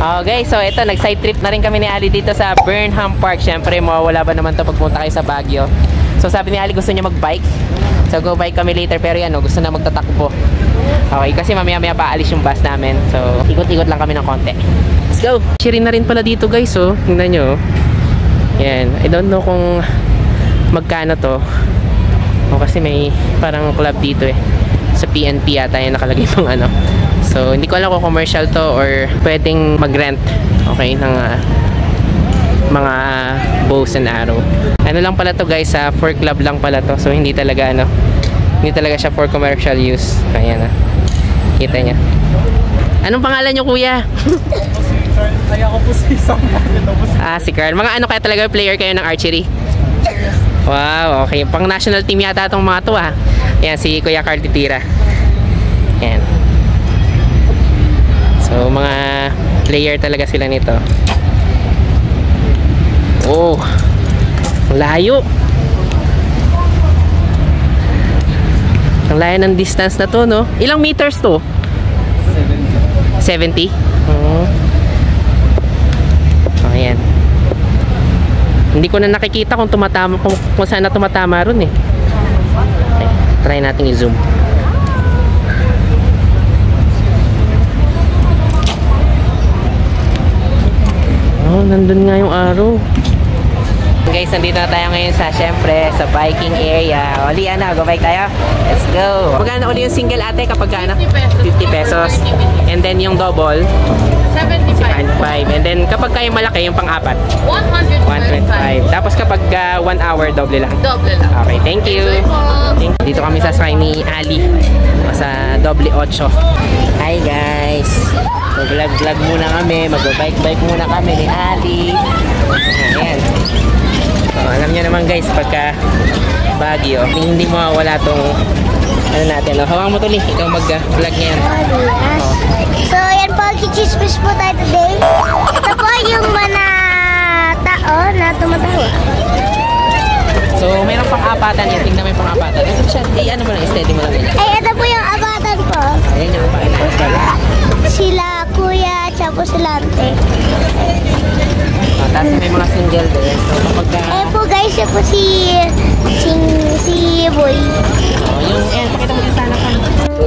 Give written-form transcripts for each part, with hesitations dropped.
Okay, so ito, nag-side trip na rin kami ni Ali dito sa Burnham Park. Siyempre, mawawala ba naman to pagpunta kayo sa Baguio. So sabi ni Ali gusto niya mag-bike. So go bike kami later, pero yan, gusto na magtatakbo. Okay, kasi mamaya-maya paalis yung bus namin. So ikot-ikot lang kami ng konti. Let's go! Shirin na rin pala dito guys, oh. Tingnan nyo. Yan, I don't know kung magkano to. O kasi may parang club dito eh. Sa PNP yata yung nakalagay pang ano. So hindi ko alam kung commercial to or pwedeng mag-rent, okay, ng mga bows and arrow. Ano lang pala to guys, for club lang pala to. So hindi talaga ano, hindi talaga siya for commercial use. Ayan na. Kita niya. Anong pangalan niyo kuya? Ay ako po si Sam. Si Carl. Mga ano kaya talaga player kayo ng archery? Wow, okay. Pang national team yata itong mga to Ayan, si Kuya Carl Titira. Ayan. So, mga player talaga sila nito. Oh, layo. Ang layo ng distance na to, no? Ilang meters to? 70? Oh. Ayan. Hindi ko na nakikita kung tumatama, kung saan na tumatama ron eh. Okay, try natin i-zoom. Oh, nandun nga yung arrow. Guys, nandito na tayo ngayon sa, syempre, sa biking area. Oli, ano, go bike tayo? Let's go! Magkano ulit yung single ate kapag ano? 50 pesos. And then yung double? 75. And then kapag kayo malaki, yung pang-apat? 125. Tapos kapag 1 hour, doble lang? Doble lang. Okay, thank you. Dito kami sasakay ni Ali sa doble 8. Hi guys! Mag-vlog muna kami, mag-bike muna kami ni Ali. Ayan. So, alam niyo naman guys, pagka Baguio, hindi mawawala tong ano natin. Hawak mo tuloy, ikaw mag-vlog ngayon. So, yan po, kichismis po tayo today. Ito po yung mga tao na tumatawa. So, mayroon pang apatan yan. Tingnan mo yung pang apatan. Ito siya, ano mo lang, steady mo lang. Ay, ito po yung apatan ko. Ayan yung apatan. Sila kuya, tsaka po sila ante. Tapos may mga single din. So, kapag eh po guys, yan po si Boy. Yung, pakita mo din sana kan.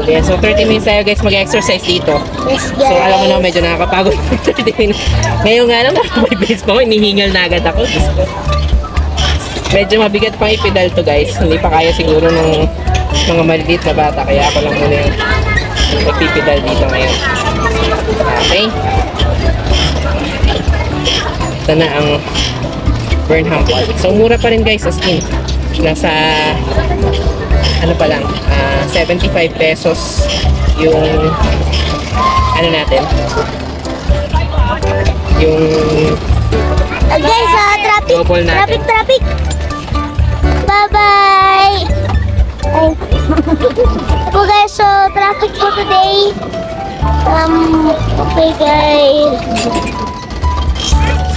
Okay, so 30 minutes tayo guys mag-exercise dito. Yes, guys. So alam mo na medyo nakakapagod 30 minutes. Ngayon nga lang, may base ko, hinihingal na agad ako. Medyo mabigat pang ipedal to guys. Hindi pa kaya siguro ng mga maliliit na bata. Kaya ako lang muna yung nagpipedal dito ngayon. Okay. Ito na ang Burnham Park. So mura pa rin guys as in. Nasa ano pa lang 75 pesos yung ano natin yung guys, traffic. Bye bye. Po guys, so traffic po today. Okay guys,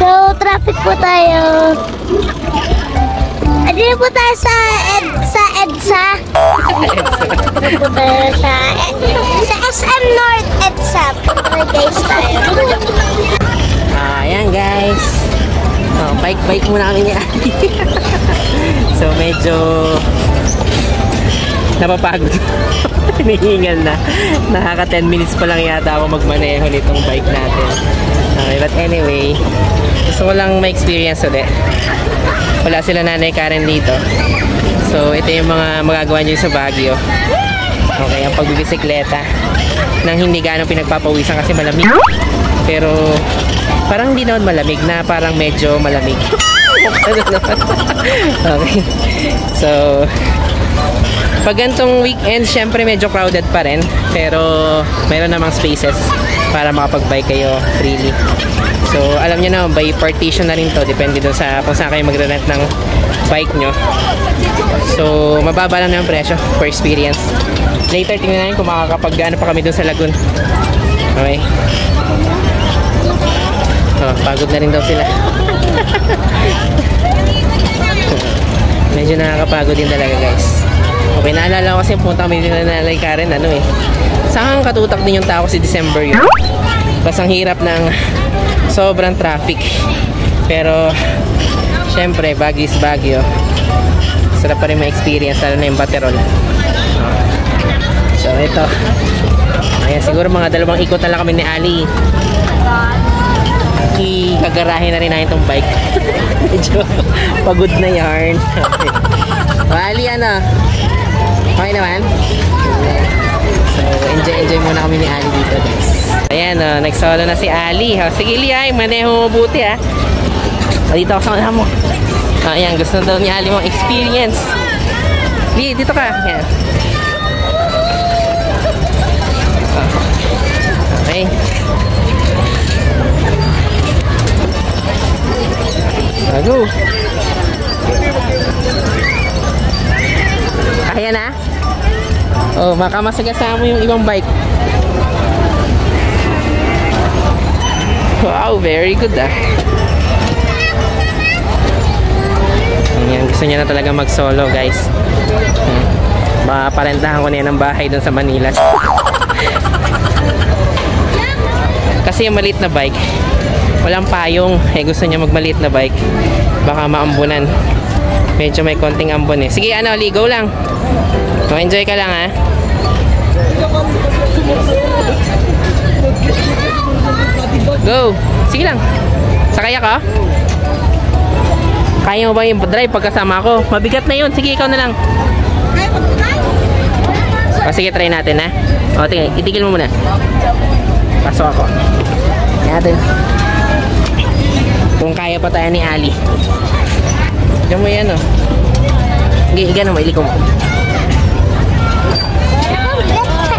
so traffic po tayo. Andito po tayo sa EDSA. Andito po tayo sa SM North EDSA. Okay guys tayo. Ayan guys. Bike muna kami ni Ate. So medyo napapagod. Hinihingal na. Nakaka 10 minutes pa lang yata ako magmaneho nitong bike natin. Okay, but anyway, gusto ko lang ma-experience ulit. Wala sila Nanay Karen dito. So ito yung mga magagawa nyo sa Baguio. Okay, ang pagbibisikleta nang hindi gaano pinagpapawisan kasi malamig. Pero parang hindi naman malamig na, parang medyo malamig. Okay. So pag ganitong weekend, syempre medyo crowded pa rin. Pero mayroon namang spaces para makapag-bike kayo freely. So alam niyo na, by partition na rin to. Depende dun sa kung saan kayo magre-rent ng bike nyo. So mababa lang yung presyo for experience. Later tingnan natin kung makakapag-ano pa kami dun sa Lagoon. Okay. Pagod na rin daw sila. Medyo nakakapagod din talaga guys. Okay, naalala ko kasi punta kami din na Nanay Karen, ano eh. Saan katutak din yung tao si December yun. Tapos ang hirap ng sobrang traffic. Pero, syempre, Baguio is Baguio. Sarap pa rin ma-experience, lalo na yung Baterol. So, ito. Ayan, siguro mga 2 ikot na lang kami ni Ali. Ikagarahin na rin natin itong bike. Medyo pagod na yarn. So, Ali, ano? Okay naman? So, enjoy muna kami ni Ali dito, guys. Ayan, nag-solo na si Ali. Sige, Li, maneho mabuti, ha. Dito ako sa unahan mo. Ayan, gusto daw ni Ali mong experience. Li, dito ka. Ayan. Okay. Go. Kaya na? Oh, makamasagasama mo yung ibang bike. Wow, very good ah. Ayan, gusto niya na talaga mag-solo, guys. Maparentahan ko na yan ng bahay dun sa Manila. Kasi yung maliit na bike, walang payong. Gusto niya magmaliit na bike. Baka maambunan. Medyo may konting ambon eh. Sige, ano, ligo lang. Enjoy ka lang, ha? Go! Sige lang. Sakay ako? Kaya mo ba yung drive pagkasama ako? Mabigat na yun. Sige, ikaw na lang. O, sige, try natin, ha? O, tingin, itigil mo muna. Pasok ako. Natin. Kung kaya pa tayo ni Ali. Diyan mo yan, o. Sige, iga na, mailiko mo.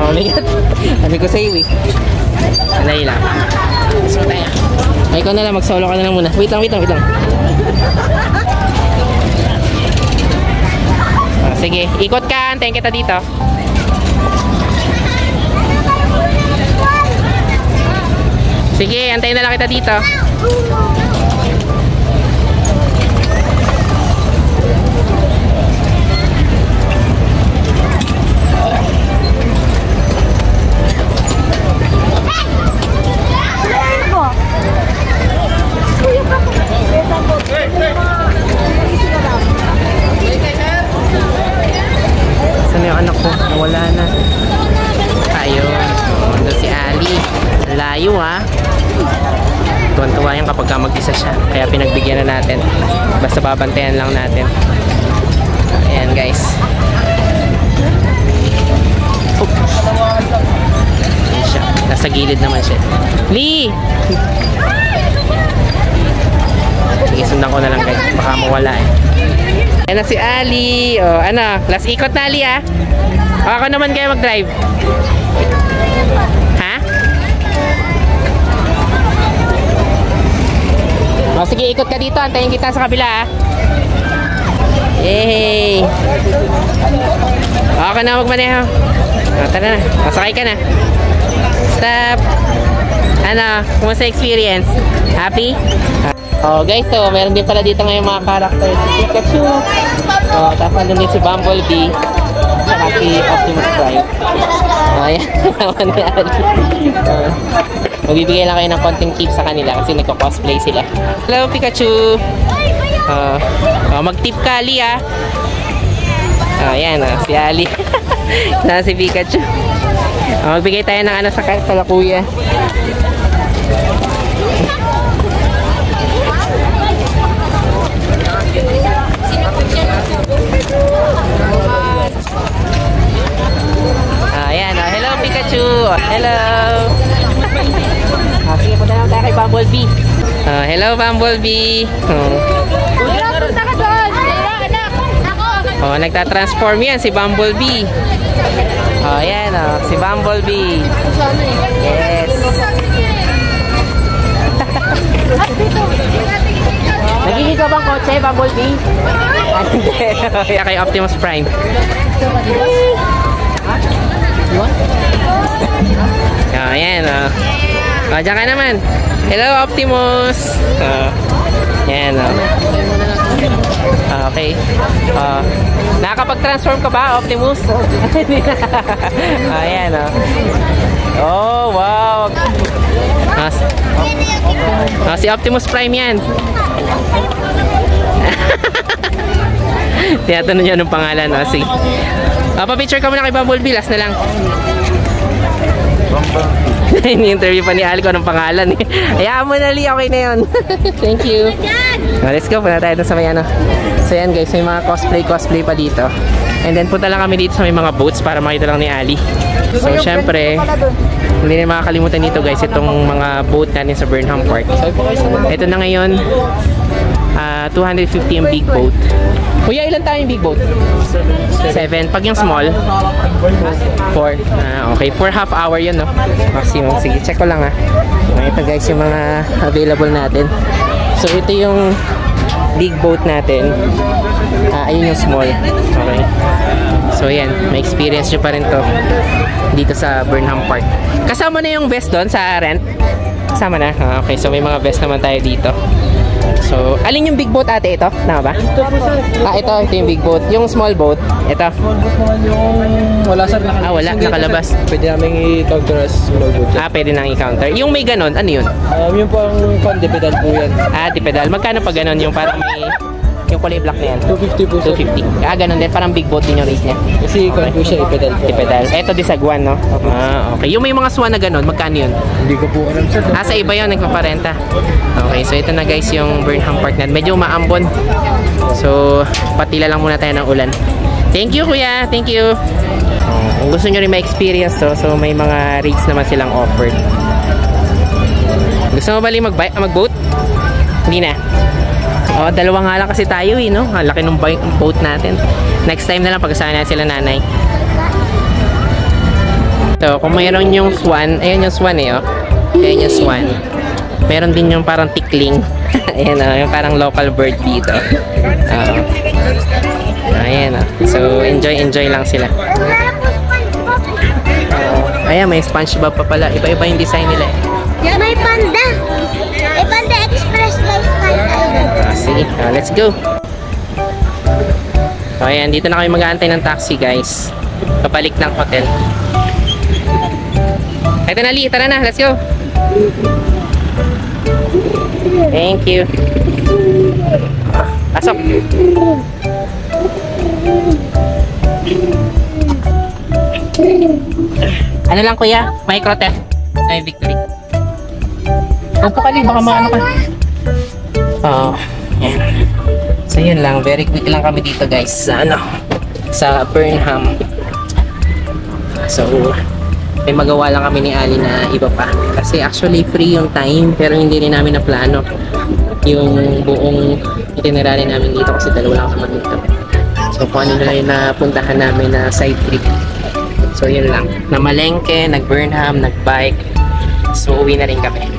Oh my God. Sabi ko sa'yo, eh. Alay lang. Pasok tayo. Ay, ikaw na lang, mag-solo ka na lang muna. Wait lang. Sige, ikot ka. Antayin kita dito. Sige, antayin na lang kita dito. Saan yung anak ko? Nawala na. Ayun. Ando si Ali. Layo, ha? Tuwan-tuwa yan kapag mag-isa siya. Kaya pinagbigyan na natin. Basta babantayan lang natin. Ayan, guys. Ayan siya. Nasa gilid naman siya. Lee! Sige, sundan ko na lang, guys. Baka mawala, eh. Ayan na si Ali. O, ano? Last ikot na, Ali, ha? O, ako naman kayo mag-drive. Ha? O, sige, ikot ka dito. Antayin kita sa kabila, ha? Yay! O, ako na magmaneho. O, tara na. Masakay ka na. Stop. Ano? Kumusta experience? Happy? Oh, guys, so meron din pala dito ngayon mga characters. Si Pikachu. Oh, tapos nandun din si Bumblebee. Saka si Optimus Prime. Oh, ayan. Naman ni Ali. Magbibigay lang kayo ng konting tips sa kanila kasi nagko-cosplay sila. Hello, Pikachu. Mag-tip ka, Ali, ha? Oh, ayan, si Ali. Saan si Pikachu? Magbigay tayo ng ano sa kuya. Ayan, hello Pikachu. Hello. Sige, punta naman tayo kay Bumblebee. Hello Bumblebee. Punta ka doon. Oh, nagtatransform yan si Bumblebee. Oh, ayan, si Bumblebee. Yes. Nagiging ka bang kotse, Bumblebee? Kaya kay Optimus Prime. Oh, ayan, diyan ka naman. Hello, Optimus. Ayan, okay. Nakakapag-transform ka ba, Optimus? Ayan, Oh, wow. Si Optimus Prime yan. Tinatanong niya anong pangalan. Sige. Pa-picture ka muna kay Bumblebee. Last na lang. Ini-interview pa ni Ali ko anong pangalan eh. Hayaan mo na, Lee. Okay na yun. Thank you. Let's go. Punta tayo sa may ano. So yan guys, may mga cosplay pa dito. And then punta lang kami dito sa may mga boats para makita lang ni Ali. So syempre, hindi na makakalimutan dito guys itong mga boat natin sa Burnham Park. Ito na ngayon, 250 yung big boat. Kuya, ilan tayo yung big boat? 7. Pag yung small? 4. Okay, for half hour yun, no? Maximum. Sige, check ko lang ha. Ito guys yung mga available natin. So ito yung big boat natin. Ayun yung small. Okay. So yan, may experience nyo pa rin to dito sa Burnham Park. Kasama na yung vest doon sa rent? Kasama na? Okay, so may mga vest naman tayo dito. So, alin yung big boat ate? Ito? Tama ba? Ito po sir. Ito yung big boat. Yung small boat, ito. Small boat naman yung wala sir. Wala, nakalabas. Pwede namin i-counter as small boat. Pwede nang i-counter. Yung may ganon, ano yun? Yun po ang dipedal po yan. Dipedal. Magkano pa ganon yung parang may... Yung kulay black na yan? 250 po sir. 250. Ganon din. Parang big boat din yung rate niya. Kasi count po siya i-pedal po. Dipedal. Ito disagwan, no? Okay. Yung may mga swan na ganon, magkano yun? Hindi ko po alam sir. Sa iba yun, nagpaparenta. Okay, so ito na guys yung Burnham Park natin. Medyo maambon. So, patila lang muna tayo ng ulan. Thank you, kuya. Thank you. Kung gusto nyo rin ma-experience to, so may mga rates naman silang offered. Gusto mo bali mag-boat? Hindi na. Dalawa nga lang kasi tayo eh, no? Ang laki ng boat natin. Next time na lang pag-asahan natin sila nanay. So, kung mayroon yung swan, ayun yung swan eh, oh. Ayun yung swan. Meron din yung parang tikling. Ayan o, yung parang local bird dito. Ayan o. So, enjoy lang sila. Ayan, may SpongeBob pa pala. Iba-iba yung design nila eh. May panda. May Panda Express guys. Sige, let's go. So, ayan, dito na kami mag-aantay ng taxi guys. Papalik ng hotel. Ito na, Lee. Tara na, let's go. Thank you. Pasok. Ano lang kuya? Micro theft. Ay, Victory. Huwag ka Lee, baka maano ka. Yan. So yun lang, very quick lang kami dito guys sa Burnham. So may magawa lang kami ni Ali na iba pa kasi actually free yung time pero hindi rin namin na plano yung buong itinerary namin dito kasi dalawa lang kami dito. So kung ano na yung napuntahan namin na side trip. So yun lang, namalengke, nag-Burnham, nag-bike. So uwi na rin kami.